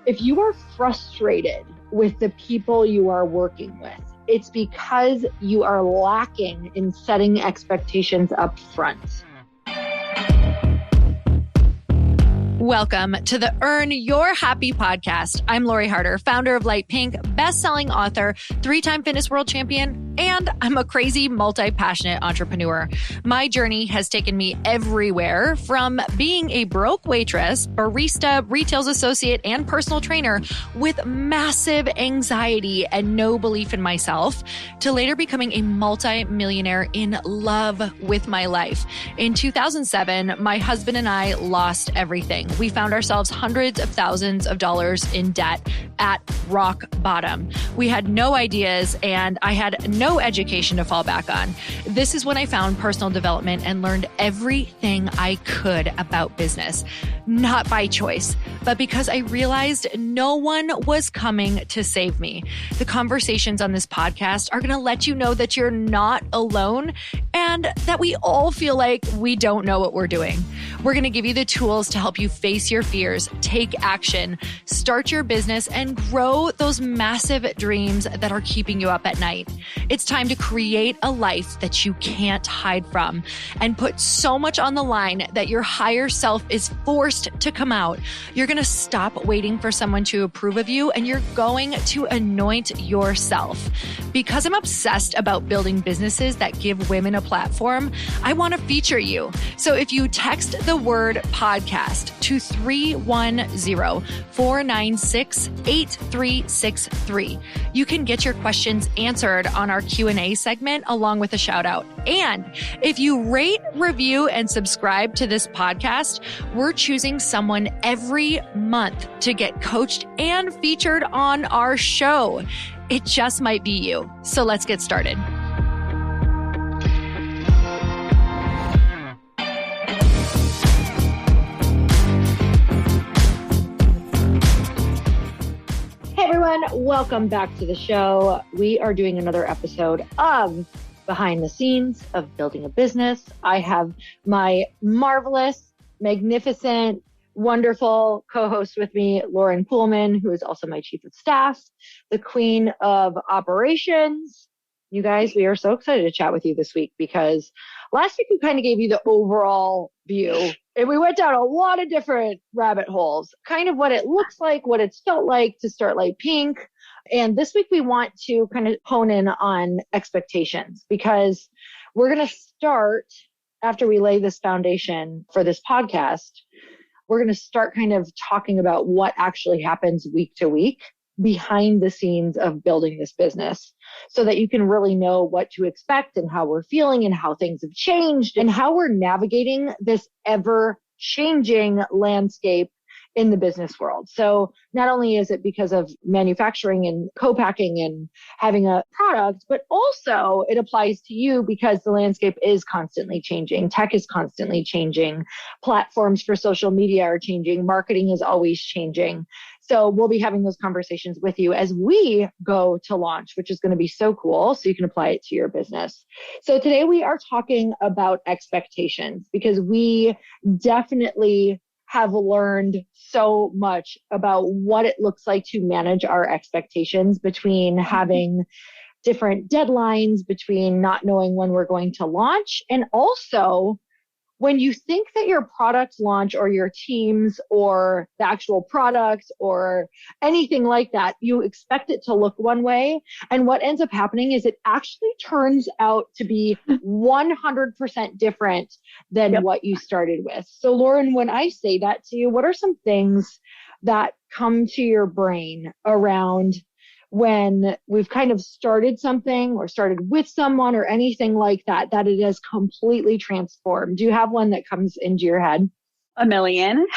If you are frustrated with the people you are working with, it's because you are lacking in setting expectations up front. Welcome to the Earn Your Happy podcast. I'm Lori Harder, founder of Lite, best-selling author, 3-time fitness world champion, and I'm a crazy, multi-passionate entrepreneur. My journey has taken me everywhere, from being a broke waitress, barista, retail associate, and personal trainer with massive anxiety and no belief in myself, to later becoming a multi-millionaire in love with my life. In 2007, my husband and I lost everything. We found ourselves hundreds of thousands of dollars in debt at rock bottom. We had no ideas and I had no education to fall back on. This is when I found personal development and learned everything I could about business, not by choice, but because I realized no one was coming to save me. The conversations on this podcast are going to let you know that you're not alone and that we all feel like we don't know what we're doing. We're going to give you the tools to help you face your fears, take action, start your business, and grow those massive dreams that are keeping you up at night. It's time to create a life that you can't hide from and put so much on the line that your higher self is forced to come out. You're going to stop waiting for someone to approve of you and you're going to anoint yourself. Because I'm obsessed about building businesses that give women a platform, I want to feature you. So if you text the word podcast to 310-496-8363, you can get your questions answered on our Q&A segment along with a shout out. And if you rate, review, and subscribe to this podcast, we're choosing someone every month to get coached and featured on our show. It just might be you. So let's get started. Hey everyone, welcome back to the show. We are doing another episode of Behind the Scenes of Building a Business. I have my marvelous, magnificent, wonderful co-host with me, Lauren Poolman, who is also my chief of staff, the queen of operations. You guys, we are so excited to chat with you this week because last week we kind of gave you the overall view and we went down a lot of different rabbit holes, kind of what it looks like, what it's felt like to start Lite Pink. And this week we want to kind of hone in on expectations because we're going to start after we lay this foundation for this podcast. We're going to start kind of talking about what actually happens week to week behind the scenes of building this business so that you can really know what to expect and how we're feeling and how things have changed and how we're navigating this ever changing landscape in the business world. So not only is it because of manufacturing and co-packing and having a product, but also it applies to you because the landscape is constantly changing. Tech is constantly changing. Platforms for social media are changing. Marketing is always changing. So we'll be having those conversations with you as we go to launch, which is going to be so cool. So you can apply it to your business. So today we are talking about expectations because we definitely have learned so much about what it looks like to manage our expectations between having different deadlines, between not knowing when we're going to launch, and also when you think that your product launch or your teams or the actual product or anything like that, you expect it to look one way. And what ends up happening is it actually turns out to be 100% different than what you started with. So Lauren, when I say that to you, what are some things that come to your brain around when we've kind of started something or started with someone or anything like that, that it has completely transformed? Do you have one that comes into your head? A million.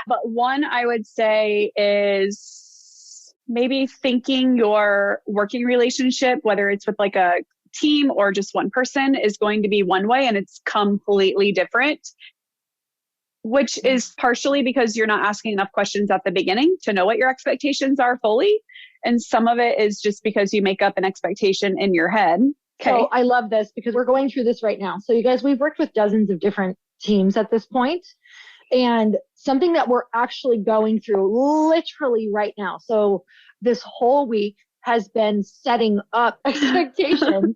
But one I would say is maybe thinking your working relationship, whether it's with like a team or just one person, is going to be one way and it's completely different, which is partially because you're not asking enough questions at the beginning to know what your expectations are fully. And some of it is just because you make up an expectation in your head. Okay. So I love this because we're going through this right now. So you guys, we've worked with dozens of different teams at this point. And something that we're actually going through literally right now. So this whole week has been setting up expectations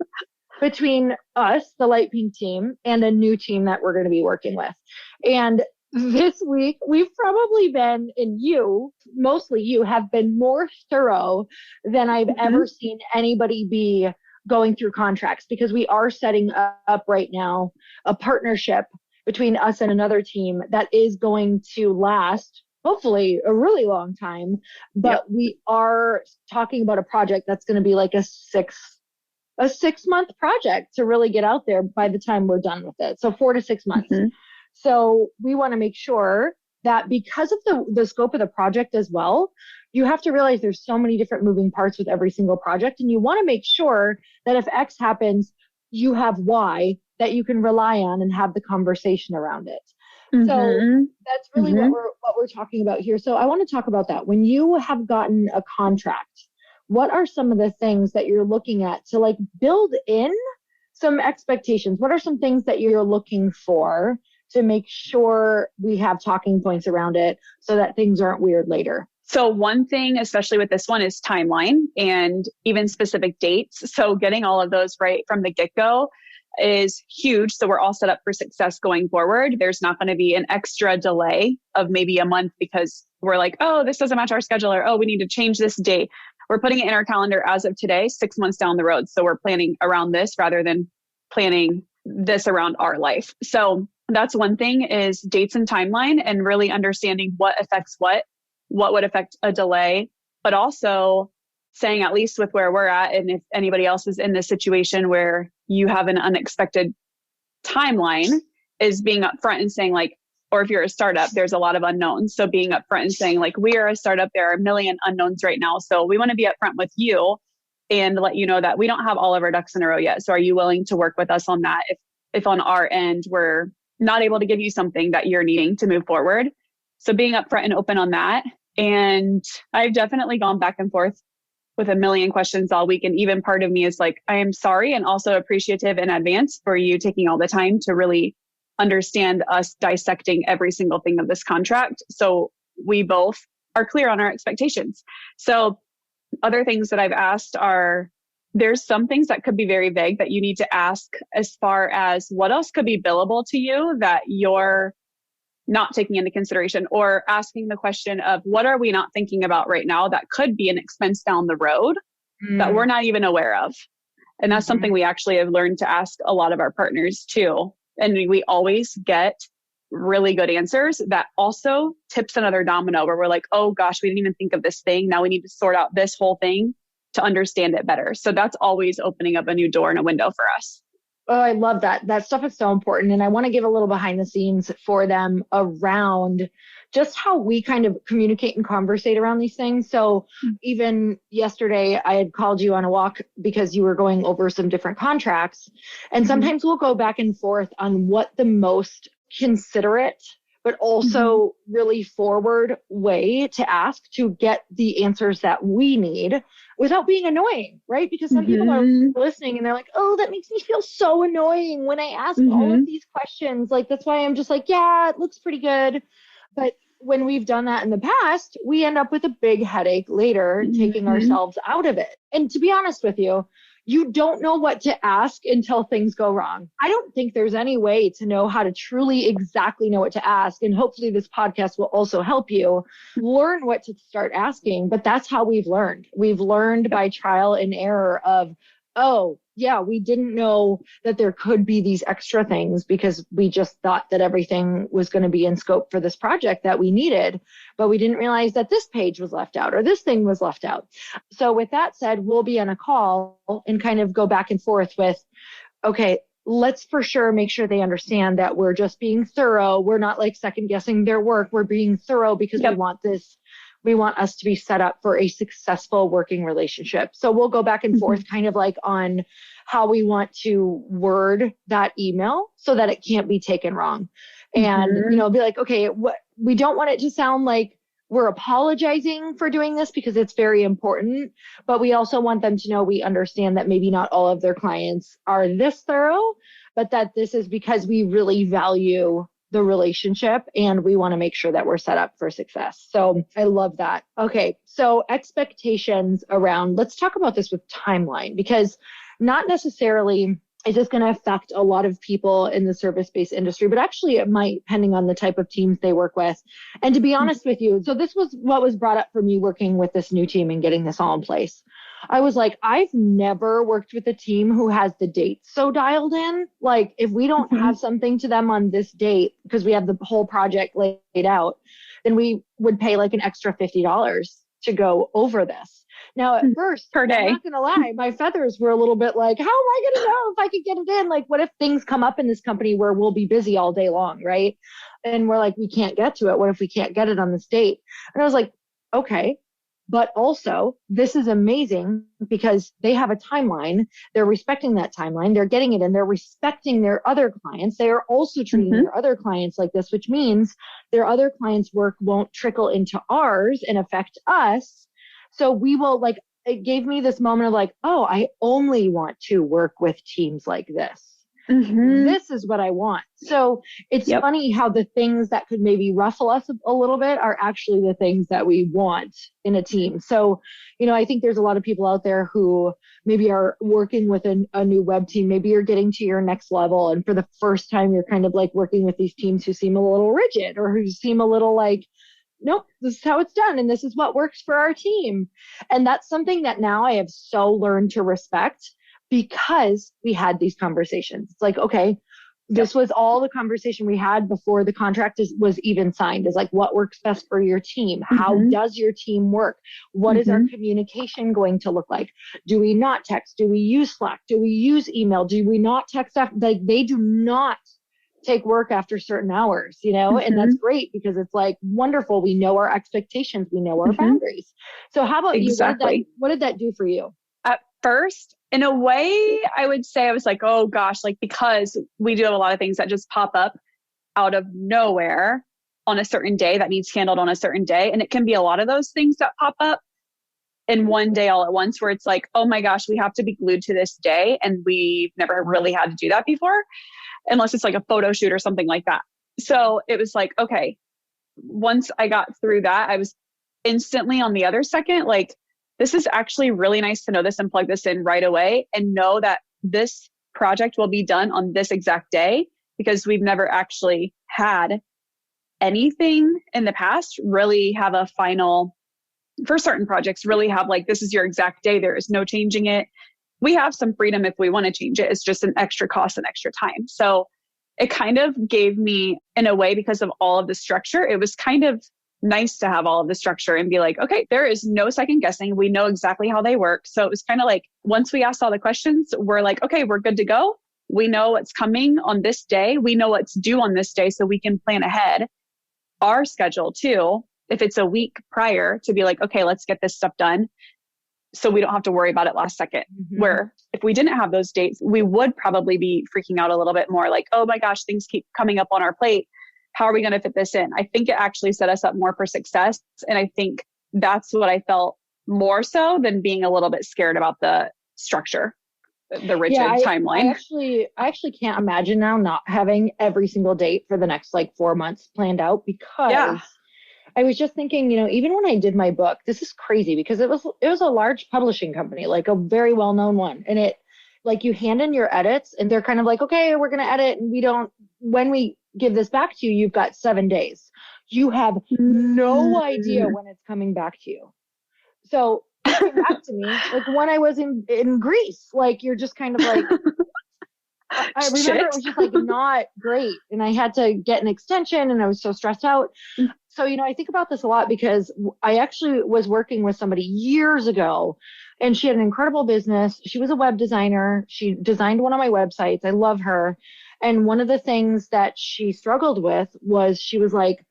between us, the Light Pink team, and a new team that we're going to be working with. And this week, we've probably been, and you, mostly you, have been more thorough than I've ever seen anybody be going through contracts, because we are setting up right now a partnership between us and another team that is going to last hopefully a really long time. But we are talking about a project that's going to be like a 6-month project to really get out there by the time we're done with it. So 4 to 6 months. So we want to make sure that because of the scope of the project as well, you have to realize there's so many different moving parts with every single project. And you want to make sure that if X happens, you have Y that you can rely on and have the conversation around it. So that's really what we're talking about here. So I want to talk about that. When you have gotten a contract, what are some of the things that you're looking at to like build in some expectations? What are some things that you're looking for to make sure we have talking points around it so that things aren't weird later? So one thing, especially with this one, is timeline and even specific dates. So getting all of those right from the get-go is huge. So we're all set up for success going forward. There's not going to be an extra delay of maybe a month because we're like, oh, this doesn't match our schedule, or, oh, we need to change this date. We're putting it in our calendar as of today, 6 months down the road. So we're planning around this rather than planning this around our life. So that's one thing, is dates and timeline, and really understanding what affects what would affect a delay, but also saying, at least with where we're at, and if anybody else is in this situation where you have an unexpected timeline, is being upfront and saying like, or if you're a startup, there's a lot of unknowns. So being upfront and saying like, we are a startup, there are a million unknowns right now. So we want to be upfront with you and let you know that we don't have all of our ducks in a row yet. So are you willing to work with us on that? If on our end, we're not able to give you something that you're needing to move forward. So being upfront and open on that. And I've definitely gone back and forth with a million questions all week. And even part of me is like, I am sorry and also appreciative in advance for you taking all the time to really understand us dissecting every single thing of this contract. So we both are clear on our expectations. So other things that I've asked are, there's some things that could be very vague that you need to ask, as far as what else could be billable to you that you're not taking into consideration, or asking the question of what are we not thinking about right now that could be an expense down the road that we're not even aware of. And that's something we actually have learned to ask a lot of our partners too. And we always get really good answers that also tips another domino where we're like, oh gosh, we didn't even think of this thing. Now we need to sort out this whole thing to understand it better. So that's always opening up a new door and a window for us. Oh, I love that. That stuff is so important. And I want to give a little behind the scenes for them around just how we kind of communicate and conversate around these things. So even yesterday, I had called you on a walk because you were going over some different contracts. And sometimes we'll go back and forth on what the most considerate, but also really forward way to ask to get the answers that we need without being annoying, right? Because some people are listening and they're like, oh, that makes me feel so annoying when I ask all of these questions. Like, that's why I'm just like, yeah, it looks pretty good. But when we've done that in the past, we end up with a big headache later, taking ourselves out of it. And to be honest with you, you don't know what to ask until things go wrong. I don't think there's any way to know how to truly exactly know what to ask. And hopefully this podcast will also help you learn what to start asking. But that's how we've learned. We've learned by trial and error of, oh, yeah, we didn't know that there could be these extra things because we just thought that everything was going to be in scope for this project that we needed, but we didn't realize that this page was left out or this thing was left out. So with that said, we'll be on a call and kind of go back and forth with, okay, let's for sure make sure they understand that we're just being thorough. We're not like second guessing their work. We're being thorough because we want this. We want us to be set up for a successful working relationship. So we'll go back and forth kind of like on how we want to word that email so that it can't be taken wrong. And, you know, be like, okay, we don't want it to sound like we're apologizing for doing this because it's very important, but we also want them to know we understand that maybe not all of their clients are this thorough, but that this is because we really value the relationship, and we want to make sure that we're set up for success. So I love that. Okay. So expectations around, let's talk about this with timeline, because not necessarily is this going to affect a lot of people in the service-based industry, but actually it might, depending on the type of teams they work with. And to be honest with you, so this was what was brought up for me working with this new team and getting this all in place. I was like, I've never worked with a team who has the dates so dialed in. Like if we don't have something to them on this date, because we have the whole project laid out, then we would pay like an extra $50 to go over this. Now, at first, per day, I'm not going to lie, my feathers were a little bit like, how am I going to know if I could get it in? Like, what if things come up in this company where we'll be busy all day long, right? And we're like, we can't get to it. What if we can't get it on this date? And I was like, okay. But also, this is amazing because they have a timeline. They're respecting that timeline. They're getting it in. They're respecting their other clients. They are also treating their other clients like this, which means their other clients' work won't trickle into ours and affect us. So we will like, it gave me this moment of like, oh, I only want to work with teams like this. This is what I want. So it's funny how the things that could maybe ruffle us a little bit are actually the things that we want in a team. So, you know, I think there's a lot of people out there who maybe are working with a new web team. Maybe you're getting to your next level. And for the first time, you're kind of like working with these teams who seem a little rigid or who seem a little like, nope, this is how it's done. And this is what works for our team. And that's something that now I have so learned to respect because we had these conversations. It's like, okay, this was all the conversation we had before the contract was even signed, is like, what works best for your team? How does your team work? What is our communication going to look like? Do we not text? Do we use Slack? Do we use email? Do we not text after? Like, they do not take work after certain hours, you know, and that's great because it's like wonderful. We know our expectations. We know our boundaries. So how about you? What did that do for you? At first, in a way, I would say I was like, oh gosh, like because we do have a lot of things that just pop up out of nowhere on a certain day that needs handled on a certain day. And it can be a lot of those things that pop up in one day all at once where it's like, oh my gosh, we have to be glued to this day. And we've never really had to do that before, unless it's like a photo shoot or something like that. So it was like, okay, once I got through that, I was instantly on the other second, like, this is actually really nice to know this and plug this in right away and know that this project will be done on this exact day, because we've never actually had anything in the past really have a final, for certain projects, really have like, this is your exact day. There is no changing it. We have some freedom if we want to change it. It's just an extra cost and extra time. So it kind of gave me, in a way, because of all of the structure, it was kind of nice to have all of the structure and be like, okay, there is no second guessing. We know exactly how they work. So it was kind of like, once we asked all the questions, we're like, okay, we're good to go. We know what's coming on this day. We know what's due on this day, so we can plan ahead our schedule too. If it's a week prior, to be like, okay, let's get this stuff done, so we don't have to worry about it last second. Where if we didn't have those dates, we would probably be freaking out a little bit more, like, oh my gosh, things keep coming up on our plate. How are we going to fit this in? I think it actually set us up more for success. And I think that's what I felt more so than being a little bit scared about the structure, the rigid timeline. I actually can't imagine now not having every single date for the next like 4 months planned out, because I was just thinking, you know, even when I did my book, this is crazy because it was a large publishing company, like a very well-known one. And it, like, you hand in your edits and they're kind of like, okay, we're going to edit. And when we give this back to you, you've got 7 days. You have no idea when it's coming back to you. So it came back to me, like when I was in Greece, like you're just kind of like, I remember it was just like not great. And I had to get an extension and I was so stressed out. So, you know, I think about this a lot because I actually was working with somebody years ago and she had an incredible business. She was a web designer. She designed one of my websites. I love her. And one of the things that she struggled with was she was like,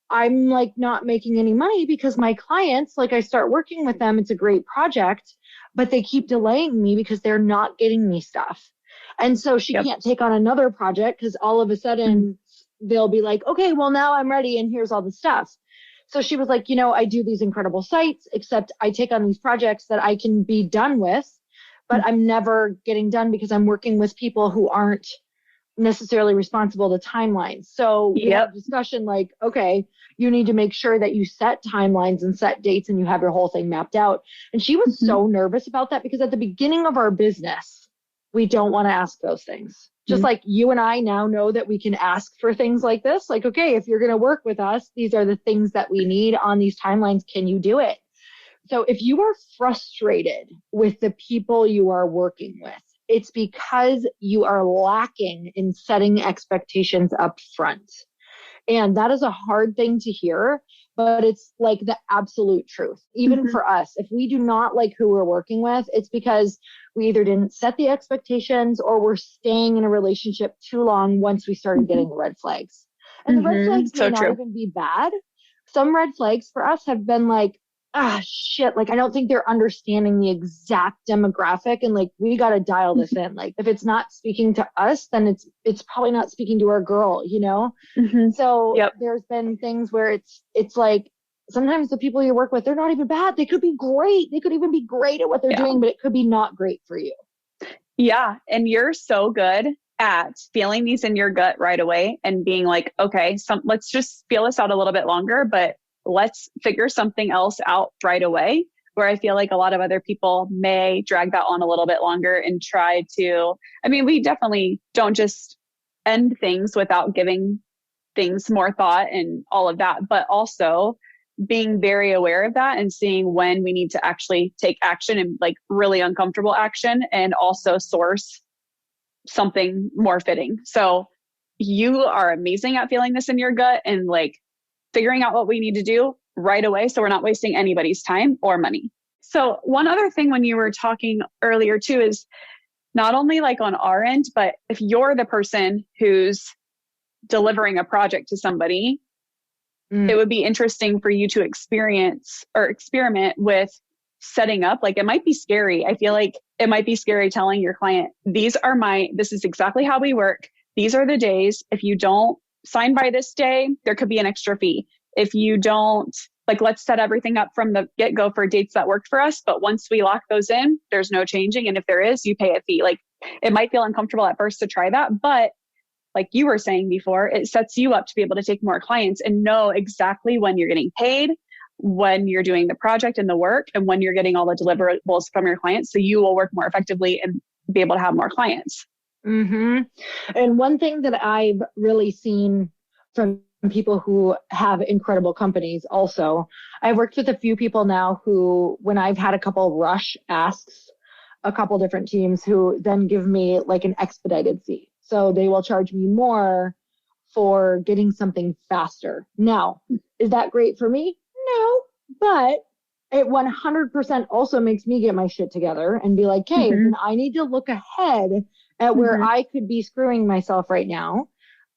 I'm like not making any money because my clients, like I start working with them. It's a great project, but they keep delaying me because they're not getting me stuff. And so she can't take on another project because all of a sudden they'll be like, okay, well now I'm ready and here's all the stuff. So she was like, you know, I do these incredible sites, except I take on these projects that I can be done with, but I'm never getting done because I'm working with people who aren't necessarily responsible to timelines. So we had a discussion like, okay, you need to make sure that you set timelines and set dates and you have your whole thing mapped out. And she was so nervous about that because at the beginning of our business, we don't want to ask those things. Just like you and I now know that we can ask for things like this. Like, okay, if you're going to work with us, these are the things that we need on these timelines. Can you do it? So if you are frustrated with the people you are working with, it's because you are lacking in setting expectations up front. And that is a hard thing to hear, but it's like the absolute truth. Even for us, if we do not like who we're working with, it's because we either didn't set the expectations or we're staying in a relationship too long once we started getting the red flags. And the red flags may not even be bad. Some red flags for us have been like, shit, like I don't think they're understanding the exact demographic and like we got to dial this in. Like if it's not speaking to us, then it's probably not speaking to our girl, you know? So there's been things where it's like sometimes the people you work with, they're not even bad. They could be great. They could even be great at what they're doing, but it could be not great for you. Yeah. And you're so good at feeling these in your gut right away and being like, okay, let's just feel this out a little bit longer, but let's figure something else out right away. Where I feel like a lot of other people may drag that on a little bit longer and try to, I mean, we definitely don't just end things without giving things more thought and all of that, but also being very aware of that and seeing when we need to actually take action and like really uncomfortable action and also source something more fitting. So you are amazing at feeling this in your gut and like figuring out what we need to do right away so we're not wasting anybody's time or money. So one other thing when you were talking earlier too is not only like on our end, but if you're the person who's delivering a project to somebody, it would be interesting for you to experience or experiment with setting up. Like it might be scary. I feel like it might be scary telling your client, this is exactly how we work. These are the days. If you don't sign by this day, there could be an extra fee. If you don't, like, let's set everything up from the get-go for dates that work for us. But once we lock those in, there's no changing. And if there is, you pay a fee. Like it might feel uncomfortable at first to try that, but like you were saying before, it sets you up to be able to take more clients and know exactly when you're getting paid, when you're doing the project and the work, and when you're getting all the deliverables from your clients. So you will work more effectively and be able to have more clients. And one thing that I've really seen from people who have incredible companies also, I've worked with a few people now who, when I've had a couple rush asks, a couple different teams who then give me like an expedited fee. So they will charge me more for getting something faster. Now, is that great for me? No, but it 100% also makes me get my shit together and be like, hey, then I need to look ahead at where I could be screwing myself right now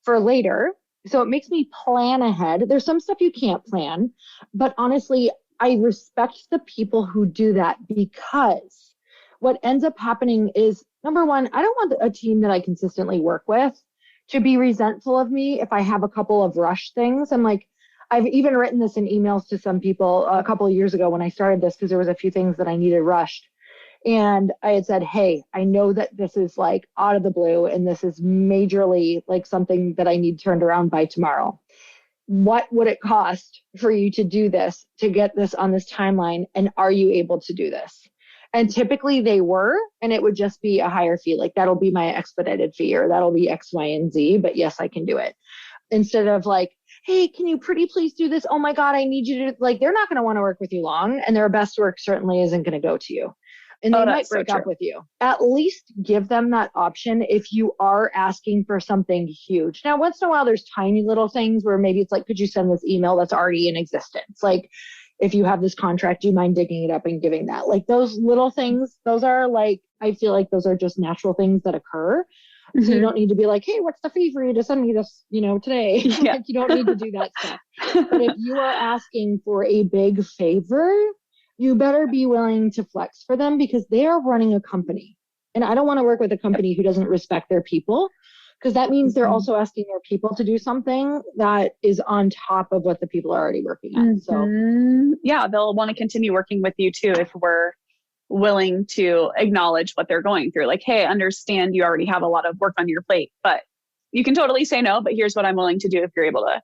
for later. So it makes me plan ahead. There's some stuff you can't plan, but honestly, I respect the people who do that because what ends up happening is, number one, I don't want a team that I consistently work with to be resentful of me if I have a couple of rush things. I'm like, I've even written this in emails to some people a couple of years ago when I started this because there was a few things that I needed rushed. And I had said, hey, I know that this is like out of the blue and this is majorly like something that I need turned around by tomorrow. What would it cost for you to do this, to get this on this timeline? And are you able to do this? And typically they were, and it would just be a higher fee. Like that'll be my expedited fee or that'll be X, Y, and Z, but yes, I can do it. Instead of like, hey, can you pretty please do this? Oh my God, I need you to, like, they're not going to want to work with you long and their best work certainly isn't going to go to you. And they might break up with you. At least give them that option if you are asking for something huge. Now, once in a while, there's tiny little things where maybe it's like, could you send this email that's already in existence? Like, if you have this contract, do you mind digging it up and giving that? Like those little things, those are like, I feel like those are just natural things that occur. So you don't need to be like, hey, what's the fee for you to send me this, today? Like you don't need to do that stuff. But if you are asking for a big favor, you better be willing to flex for them because they are running a company. And I don't want to work with a company who doesn't respect their people because that means they're also asking their people to do something that is on top of what the people are already working on. So yeah, they'll want to continue working with you too if we're willing to acknowledge what they're going through. Like, hey, I understand you already have a lot of work on your plate, but you can totally say no, but here's what I'm willing to do if you're able to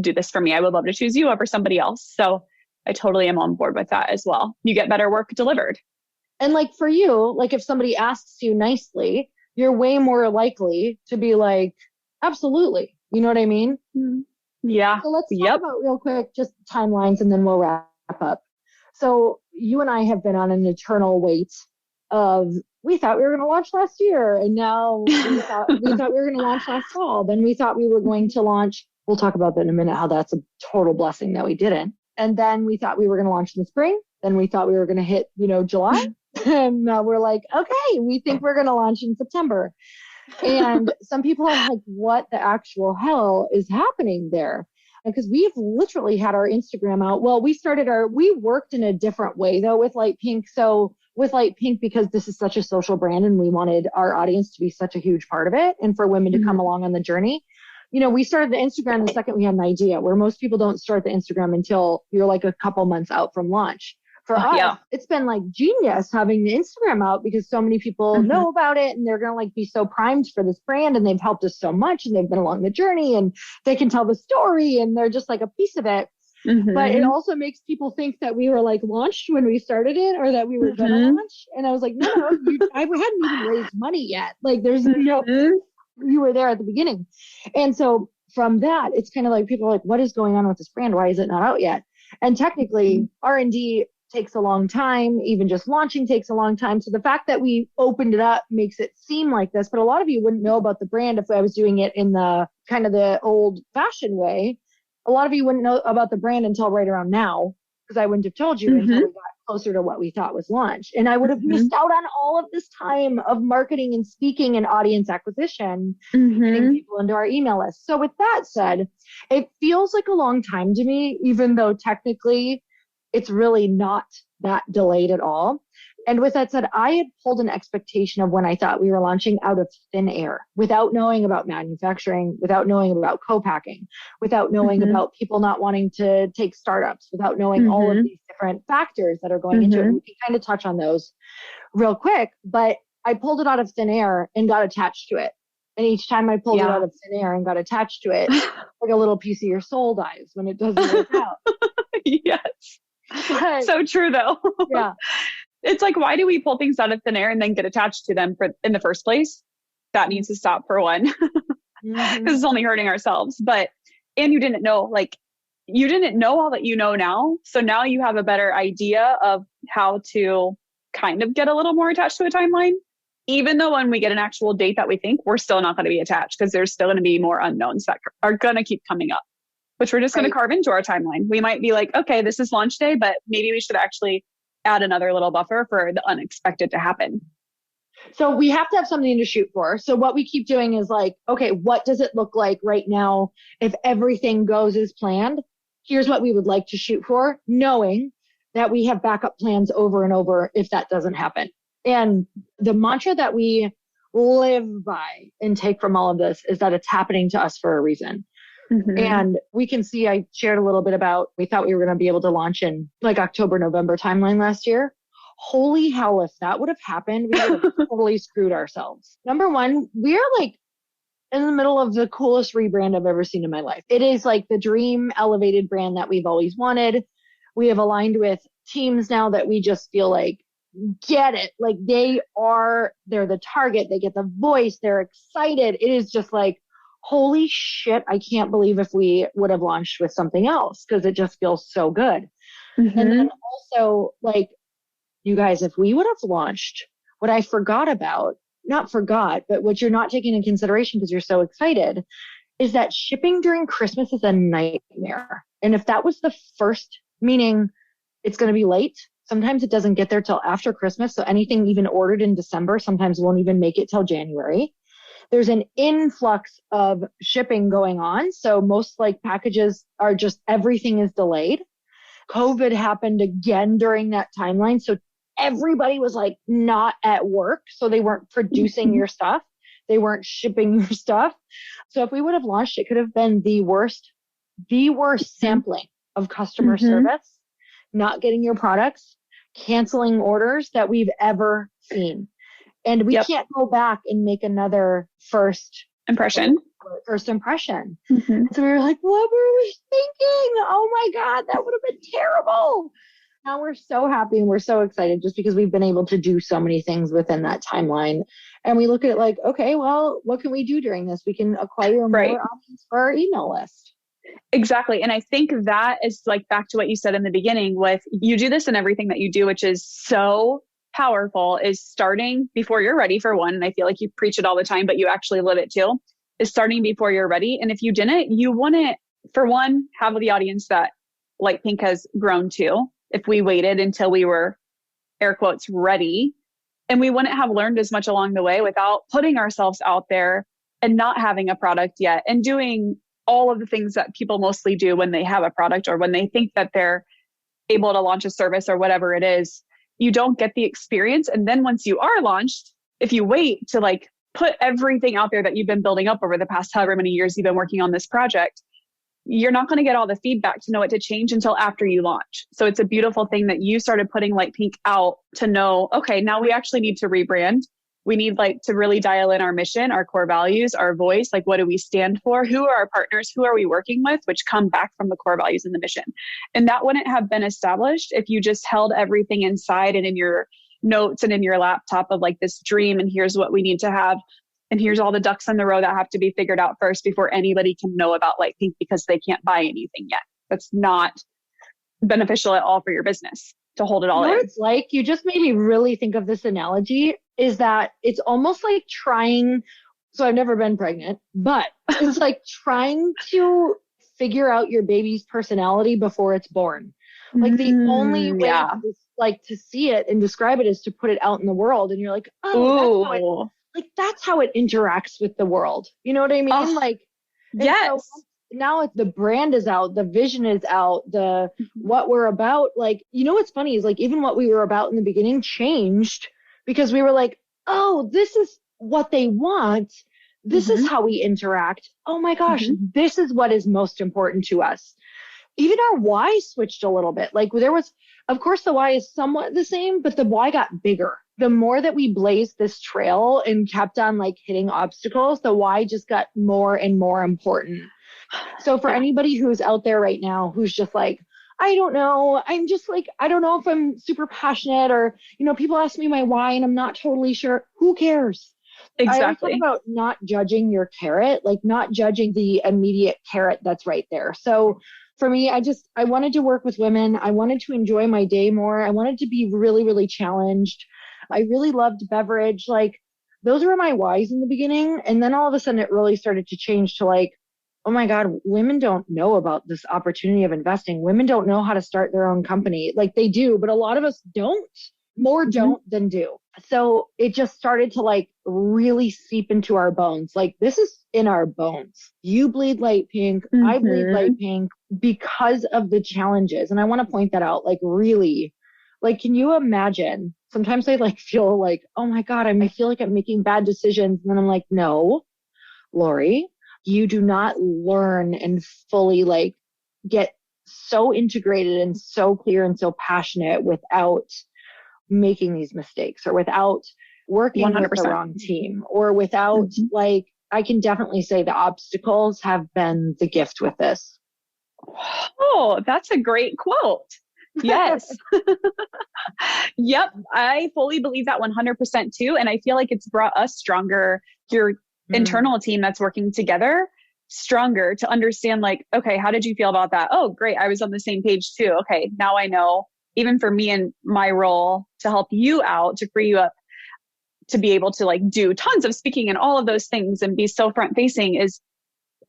do this for me. I would love to choose you over somebody else. So I totally am on board with that as well. You get better work delivered. And like for you, like if somebody asks you nicely, you're way more likely to be like, absolutely. You know what I mean? Yeah. So let's talk about real quick, just timelines, and then we'll wrap up. So you and I have been on an eternal wait of, we thought we were going to launch last year, and now we thought we were going to launch last fall. Then we thought we were going to launch. We'll talk about that in a minute, how that's a total blessing that we didn't. And then we thought we were going to launch in the spring. Then we thought we were going to hit, July. And now we're like, okay, we think we're going to launch in September. And some people are like, what the actual hell is happening there? Because we've literally had our Instagram out. Well, we worked in a different way though with Lite Pink. So with Lite Pink, because this is such a social brand and we wanted our audience to be such a huge part of it and for women to come along on the journey. We started the Instagram the second we had an idea, where most people don't start the Instagram until you're like a couple months out from launch. For us, it's been like genius having the Instagram out because so many people know about it and they're going to like be so primed for this brand, and they've helped us so much and they've been along the journey and they can tell the story and they're just like a piece of it. But it also makes people think that we were like launched when we started it, or that we were going to launch. And I was like, no, I hadn't even raised money yet. Like there's you were there at the beginning. And so from that, it's kind of like people are like, what is going on with this brand? Why is it not out yet? And technically R&D takes a long time. Even just launching takes a long time. So the fact that we opened it up makes it seem like this, but a lot of you wouldn't know about the brand if I was doing it in the kind of the old fashioned way. A lot of you wouldn't know about the brand until right around now, because I wouldn't have told you until we got closer to what we thought was launch. And I would have missed out on all of this time of marketing and speaking and audience acquisition, getting people into our email list. So with that said, it feels like a long time to me, even though technically it's really not that delayed at all. And with that said, I had pulled an expectation of when I thought we were launching out of thin air, without knowing about manufacturing, without knowing about co-packing, without knowing about people not wanting to take startups, without knowing all of these different factors that are going into it. We can kind of touch on those real quick, but I pulled it out of thin air and got attached to it. And each time I pulled it out of thin air and got attached to it, like a little piece of your soul dies when it doesn't work out. Yes. But, so true though. Yeah. It's like, why do we pull things out of thin air and then get attached to them in the first place? That needs to stop, for one, because it's only hurting ourselves. And you didn't know all that you know now. So now you have a better idea of how to kind of get a little more attached to a timeline, even though when we get an actual date that we think, we're still not going to be attached, because there's still going to be more unknowns that are going to keep coming up, which we're just going to carve into our timeline. We might be like, okay, this is launch day, but maybe we should actually add another little buffer for the unexpected to happen. So we have to have something to shoot for. So what we keep doing is like, okay, what does it look like right now if everything goes as planned? Here's what we would like to shoot for, knowing that we have backup plans over and over if that doesn't happen. And the mantra that we live by and take from all of this is that it's happening to us for a reason. And we can see, I shared a little bit about, we thought we were going to be able to launch in like October, November timeline last year. Holy hell, if that would have happened, we would have totally screwed ourselves. Number one, we are like in the middle of the coolest rebrand I've ever seen in my life. It is like the dream elevated brand that we've always wanted. We have aligned with teams now that we just feel like get it. Like they're the target. They get the voice. They're excited. It is just like, holy shit, I can't believe if we would have launched with something else, because it just feels so good. And then also, like, you guys, if we would have launched, what I forgot about, not forgot, but what you're not taking into consideration because you're so excited, is that shipping during Christmas is a nightmare. And if that was the first, meaning it's going to be late, sometimes it doesn't get there till after Christmas. So anything even ordered in December sometimes won't even make it till January. There's an influx of shipping going on. So most like packages are just, everything is delayed. COVID happened again during that timeline. So everybody was like not at work. So they weren't producing your stuff. They weren't shipping your stuff. So if we would have launched, it could have been the worst sampling of customer service, not getting your products, canceling orders that we've ever seen. And we can't go back and make another first impression. first impression. So we were like, what were we thinking? Oh my God, that would have been terrible. Now we're so happy and we're so excited just because we've been able to do so many things within that timeline. And we look at it like, okay, well, what can we do during this? We can acquire more audience for our email list. Exactly. And I think that is like back to what you said in the beginning with you do this in everything that you do, which is so powerful, is starting before you're ready for one. And I feel like you preach it all the time, but you actually live it too, is starting before you're ready. And if you didn't, you wouldn't, for one, have the audience that Light Pink has grown to. If we waited until we were, air quotes, ready, and we wouldn't have learned as much along the way without putting ourselves out there and not having a product yet and doing all of the things that people mostly do when they have a product or when they think that they're able to launch a service or whatever it is. You don't get the experience. And then once you are launched, if you wait to like put everything out there that you've been building up over the past however many years you've been working on this project, you're not going to get all the feedback to know what to change until after you launch. So it's a beautiful thing that you started putting Light Pink out to know, okay, now we actually need to rebrand. We need like to really dial in our mission, our core values, our voice, like what do we stand for? Who are our partners? Who are we working with? Which come back from the core values and the mission. And that wouldn't have been established if you just held everything inside and in your notes and in your laptop of like this dream. And here's what we need to have. And here's all the ducks in the row that have to be figured out first before anybody can know about Light Pink because they can't buy anything yet. That's not beneficial at all for your business to hold it all in. It's like, you just made me really think of this analogy, is that it's almost like trying, so I've never been pregnant, but it's like trying to figure out your baby's personality before it's born. Like the only way to see it and describe it is to put it out in the world. And you're like, oh, that's how it interacts with the world. You know what I mean? Yes. So now the brand is out, the vision is out, what we're about. Like, you know, what's funny is like, even what we were about in the beginning changed because we were like, oh, this is what they want. This is how we interact. Oh my gosh, this is what is most important to us. Even our why switched a little bit. Like there was, of course, the why is somewhat the same, but the why got bigger. The more that we blazed this trail and kept on like hitting obstacles, the why just got more and more important. So for anybody who's out there right now, who's just like, I don't know, I'm just like, I don't know if I'm super passionate or, you know, people ask me my why and I'm not totally sure. Who cares? Exactly. I always talk about not judging your carrot, like not judging the immediate carrot that's right there. So for me, I wanted to work with women. I wanted to enjoy my day more. I wanted to be really, really challenged. I really loved beverage. Like those were my whys in the beginning. And then all of a sudden it really started to change to like, oh my God, women don't know about this opportunity of investing. Women don't know how to start their own company. Like they do, but a lot of us don't. More don't than do. So it just started to like really seep into our bones. Like this is in our bones. You bleed light pink. I bleed light pink because of the challenges. And I want to point that out. Like really, like, can you imagine? Sometimes I like feel like, oh my God, I feel like I'm making bad decisions. And then I'm like, no, Lori, you do not learn and fully like get so integrated and so clear and so passionate without making these mistakes or without working 100%. With the wrong team or without like, I can definitely say the obstacles have been the gift with this. Oh, that's a great quote. Yes. Yep. I fully believe that 100% too. And I feel like it's brought us stronger, your internal team that's working together, stronger to understand like, okay, how did you feel about that? Oh, great. I was on the same page too. Okay. Now I know, even for me and my role to help you out, to free you up, to be able to like do tons of speaking and all of those things and be so front facing is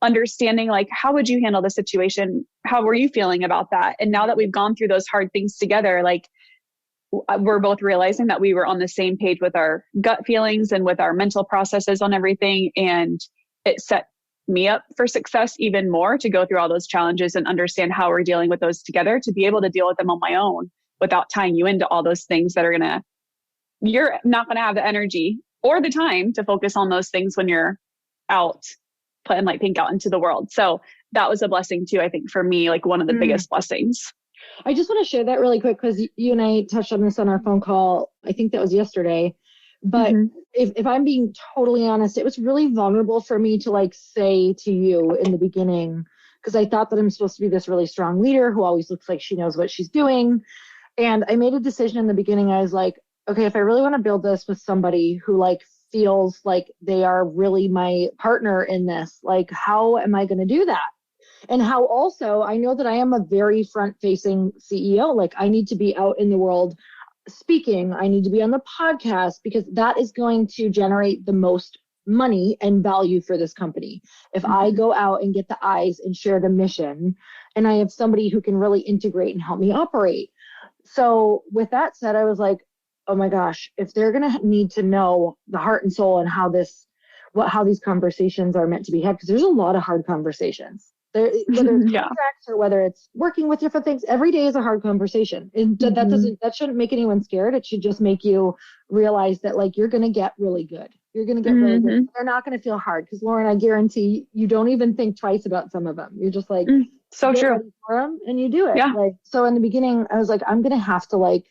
understanding like, how would you handle the situation? How were you feeling about that? And now that we've gone through those hard things together, like we're both realizing that we were on the same page with our gut feelings and with our mental processes on everything. And it set me up for success even more to go through all those challenges and understand how we're dealing with those together, to be able to deal with them on my own without tying you into all those things that are you're not going to have the energy or the time to focus on those things when you're out putting Light Pink out into the world. So that was a blessing too, I think for me, like one of the biggest blessings. I just want to share that really quick because you and I touched on this on our phone call. I think that was yesterday, But if I'm being totally honest, it was really vulnerable for me to like say to you in the beginning, because I thought that I'm supposed to be this really strong leader who always looks like she knows what she's doing. And I made a decision in the beginning. I was like, okay, if I really want to build this with somebody who like feels like they are really my partner in this, like, how am I going to do that? And how also I know that I am a very front facing CEO. Like I need to be out in the world speaking. I need to be on the podcast because that is going to generate the most money and value for this company. If I go out and get the eyes and share the mission, and I have somebody who can really integrate and help me operate. So with that said, I was like, oh my gosh, if they're going to need to know the heart and soul and how these conversations are meant to be had, because there's a lot of hard conversations. Whether it's contracts or whether it's working with different things, every day is a hard conversation. And that shouldn't make anyone scared. It should just make you realize that like you're going to get really good. You're going to get really good. They're not going to feel hard because Lauren, I guarantee you don't even think twice about some of them. You're just like, so true. Ready for them and you do it. Yeah. Like, so in the beginning, I was like, I'm going to have to like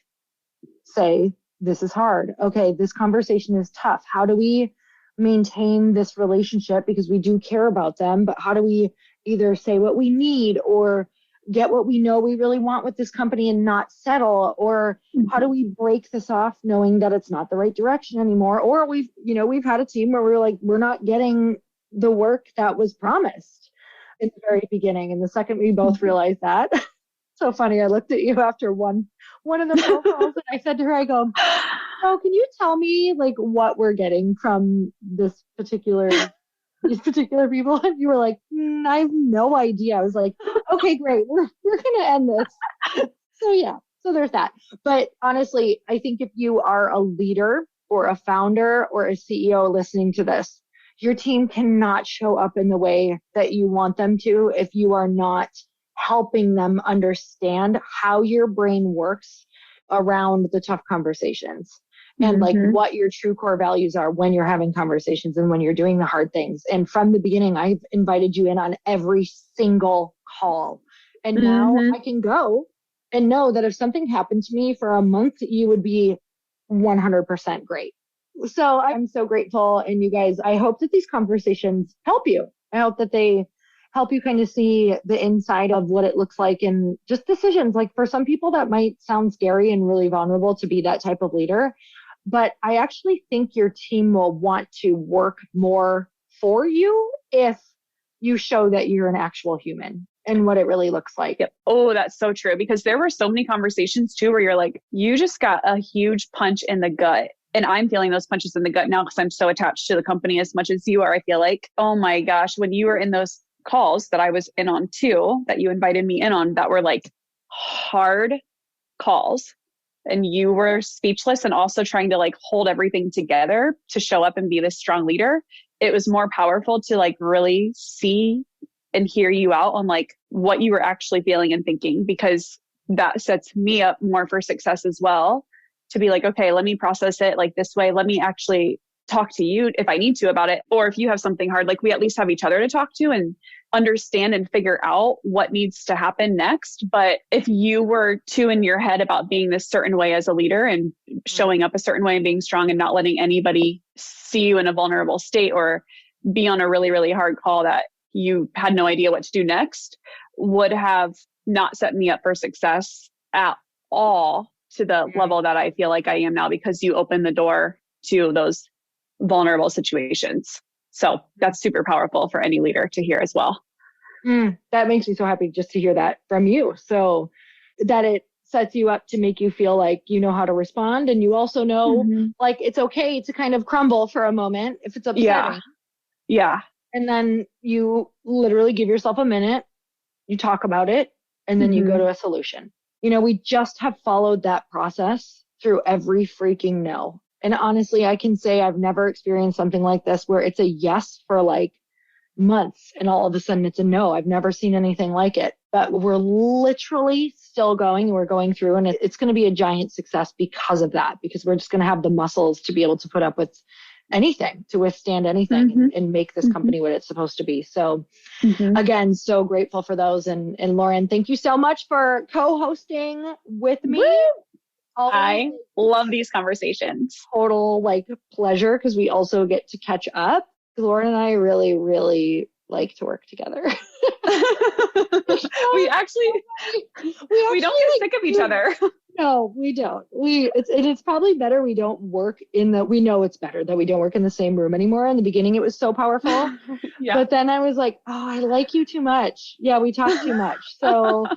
say, this is hard. Okay, this conversation is tough. How do we maintain this relationship? Because we do care about them, but how do we either say what we need or get what we know we really want with this company and not settle? Or how do we break this off knowing that it's not the right direction anymore? Or we've had a team where we're like, we're not getting the work that was promised in the very beginning. And the second we both realized that, so funny, I looked at you after one of the phone calls and I said to her, I go, so can you tell me like what we're getting from these particular people? And you were like, I have no idea. I was like, okay, great. We're going to end this. So yeah, so there's that. But honestly, I think if you are a leader or a founder or a CEO listening to this, your team cannot show up in the way that you want them to if you are not helping them understand how your brain works around the tough conversations and like what your true core values are when you're having conversations and when you're doing the hard things. And from the beginning, I've invited you in on every single call. And now I can go and know that if something happened to me for a month, you would be 100% great. So I'm so grateful. And you guys, I hope that these conversations help you. I hope that they help you kind of see the inside of what it looks like and just decisions. Like for some people that might sound scary and really vulnerable to be that type of leader, but I actually think your team will want to work more for you if you show that you're an actual human and what it really looks like. Yep. Oh, that's so true. Because there were so many conversations too, where you're like, you just got a huge punch in the gut. And I'm feeling those punches in the gut now because I'm so attached to the company as much as you are. I feel like, oh my gosh, when you were in those calls that I was in on too, that you invited me in on, that were like hard calls, and you were speechless and also trying to like hold everything together to show up and be this strong leader. It was more powerful to like really see and hear you out on like what you were actually feeling and thinking, because that sets me up more for success as well, to be like, okay, let me process it like this way. Let me actually talk to you if I need to about it. Or if you have something hard, like we at least have each other to talk to and understand and figure out what needs to happen next. But if you were too in your head about being this certain way as a leader and showing up a certain way and being strong and not letting anybody see you in a vulnerable state or be on a really, really hard call that you had no idea what to do next, would have not set me up for success at all to the level that I feel like I am now, because you opened the door to those vulnerable situations. So that's super powerful for any leader to hear as well. That makes me so happy just to hear that from you. So that it sets you up to make you feel like you know how to respond. And you also know like it's okay to kind of crumble for a moment if it's upsetting. Yeah. And then you literally give yourself a minute, you talk about it, and then you go to a solution. You know, we just have followed that process through every freaking no. And honestly, I can say I've never experienced something like this where it's a yes for like months and all of a sudden it's a no. I've never seen anything like it, but we're literally still going and we're going through, and it's going to be a giant success because of that, because we're just going to have the muscles to be able to put up with anything, to withstand anything and make this company what it's supposed to be. So again, so grateful for those. And Lauren, thank you so much for co-hosting with me. I love these conversations. Total like pleasure because we also get to catch up. Lauren and I really, really like to work together. we don't get sick of each other. No, we don't. It's probably better we don't work we know it's better that we don't work in the same room anymore. In the beginning, it was so powerful. Yeah. But then I was like, oh, I like you too much. Yeah, we talk too much. So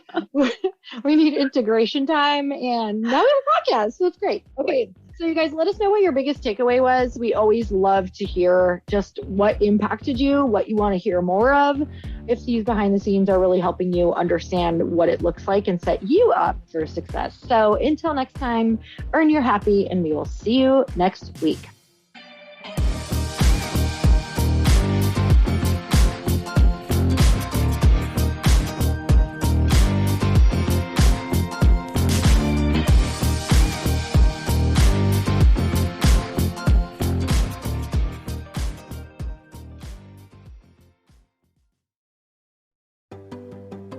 we need integration time. And now we have a podcast. So it's great. Okay. So you guys, let us know what your biggest takeaway was. We always love to hear just what impacted you, what you want to hear more of. If these behind the scenes are really helping you understand what it looks like and set you up for success. So until next time, earn your happy, and we will see you next week.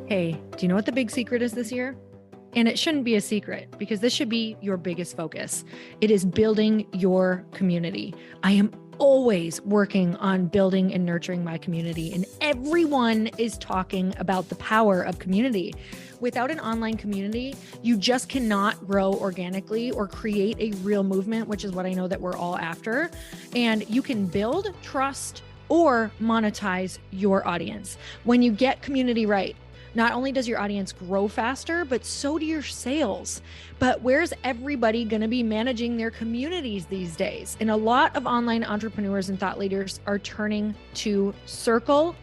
Hey, do you know what the big secret is this year? And it shouldn't be a secret because this should be your biggest focus. It is building your community. I am always working on building and nurturing my community, and everyone is talking about the power of community. Without an online community, you just cannot grow organically or create a real movement, which is what I know that we're all after. And you can build trust or monetize your audience. When you get community right, not only does your audience grow faster, but so do your sales. But where's everybody going to be managing their communities these days? And a lot of online entrepreneurs and thought leaders are turning to Circle.so.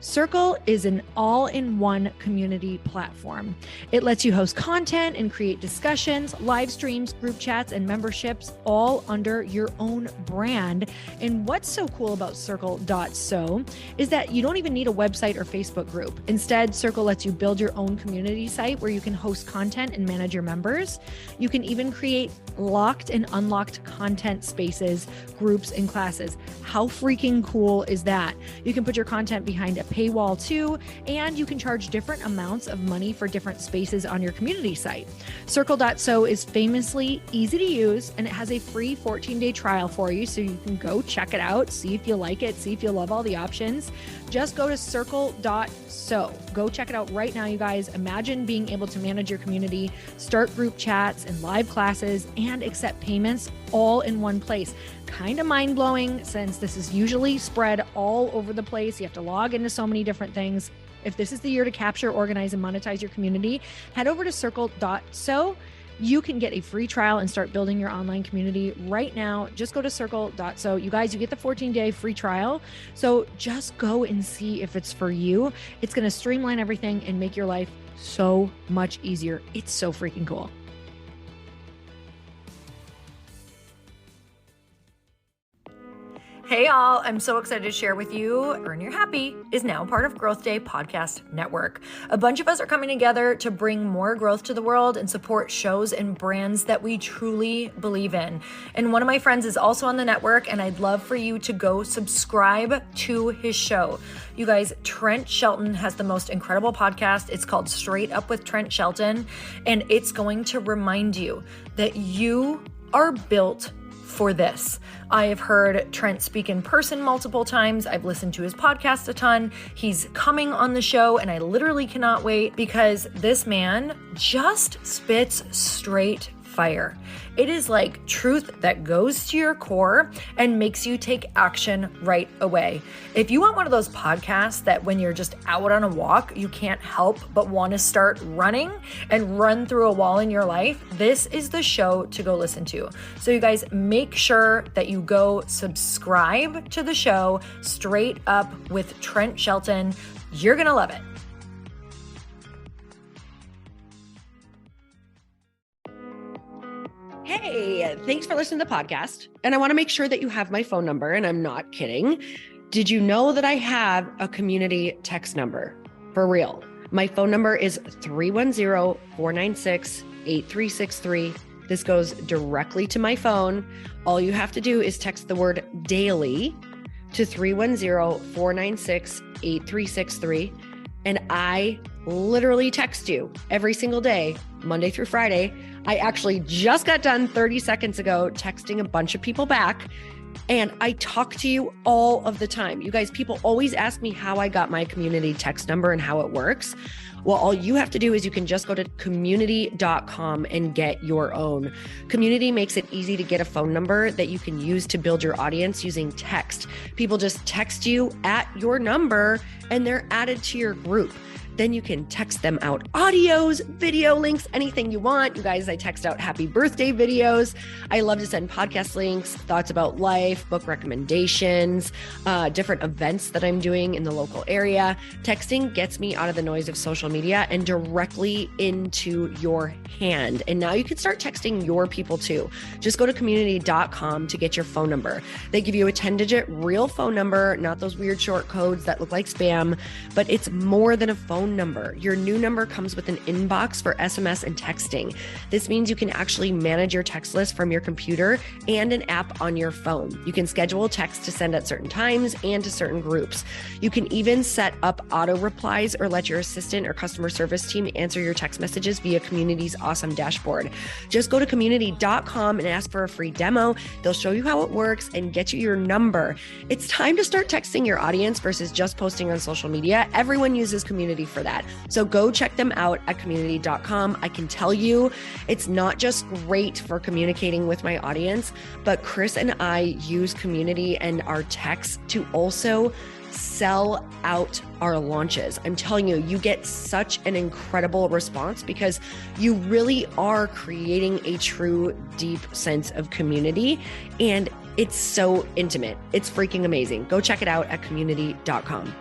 Circle is an all-in-one community platform. It lets you host content and create discussions, live streams, group chats, and memberships all under your own brand. And what's so cool about Circle.so is that you don't even need a website or Facebook group. Instead, Circle lets you build your own community site where you can host content and manage your members. You can even create locked and unlocked content spaces, groups, and classes. How freaking cool is that? You can put your content behind a paywall too, and you can charge different amounts of money for different spaces on your community site. Circle.so is famously easy to use, and it has a free 14-day trial for you, so you can go check it out, see if you like it, see if you love all the options. Just go to Circle.so. Go check it out right now, you guys. Imagine being able to manage your community, start group chats and live classes, and accept payments all in one place. Kind of mind-blowing since this is usually spread all over the place. You have to log into so many different things. If this is the year to capture, organize, and monetize your community, head over to Circle.so. You can get a free trial and start building your online community right now. Just go to Circle.so. You guys, you get the 14-day free trial. So just go and see if it's for you. It's going to streamline everything and make your life so much easier. It's so freaking cool. Hey y'all, I'm so excited to share with you, Earn Your Happy is now part of Growth Day Podcast Network. A bunch of us are coming together to bring more growth to the world and support shows and brands that we truly believe in. And one of my friends is also on the network, and I'd love for you to go subscribe to his show. You guys, Trent Shelton has the most incredible podcast. It's called Straight Up with Trent Shelton, and it's going to remind you that you are built for this. I have heard Trent speak in person multiple times. I've listened to his podcast a ton. He's coming on the show, and I literally cannot wait because this man just spits straight fire. It is like truth that goes to your core and makes you take action right away. If you want one of those podcasts that when you're just out on a walk, you can't help but want to start running and run through a wall in your life, this is the show to go listen to. So you guys, make sure that you go subscribe to the show, Straight Up with Trent Shelton. You're going to love it. Hey, thanks for listening to the podcast. And I want to make sure that you have my phone number, and I'm not kidding. Did you know that I have a community text number? For real. My phone number is 310-496-8363. This goes directly to my phone. All you have to do is text the word daily to 310-496-8363. And I literally text you every single day Monday through Friday. I actually just got done 30 seconds ago texting a bunch of people back. And I talk to you all of the time. You guys, people always ask me how I got my community text number and how it works. Well, all you have to do is you can just go to community.com and get your own. Community makes it easy to get a phone number that you can use to build your audience using text. People just text you at your number and they're added to your group. Then you can text them out audios, video links, anything you want. You guys, I text out happy birthday videos. I love to send podcast links, thoughts about life, book recommendations, different events that I'm doing in the local area. Texting gets me out of the noise of social media and directly into your hand. And now you can start texting your people too. Just go to community.com to get your phone number. They give you a 10-digit real phone number, not those weird short codes that look like spam, but it's more than a phone number. Your new number comes with an inbox for SMS and texting. This means you can actually manage your text list from your computer and an app on your phone. You can schedule text to send at certain times and to certain groups. You can even set up auto replies or let your assistant or customer service team answer your text messages via Community's awesome dashboard. Just go to community.com and ask for a free demo. They'll show you how it works and get you your number. It's time to start texting your audience versus just posting on social media. Everyone uses Community for that. So go check them out at community.com. I can tell you it's not just great for communicating with my audience, but Chris and I use Community and our texts to also sell out our launches. I'm telling you, you get such an incredible response because you really are creating a true, deep sense of community. And it's so intimate. It's freaking amazing. Go check it out at community.com.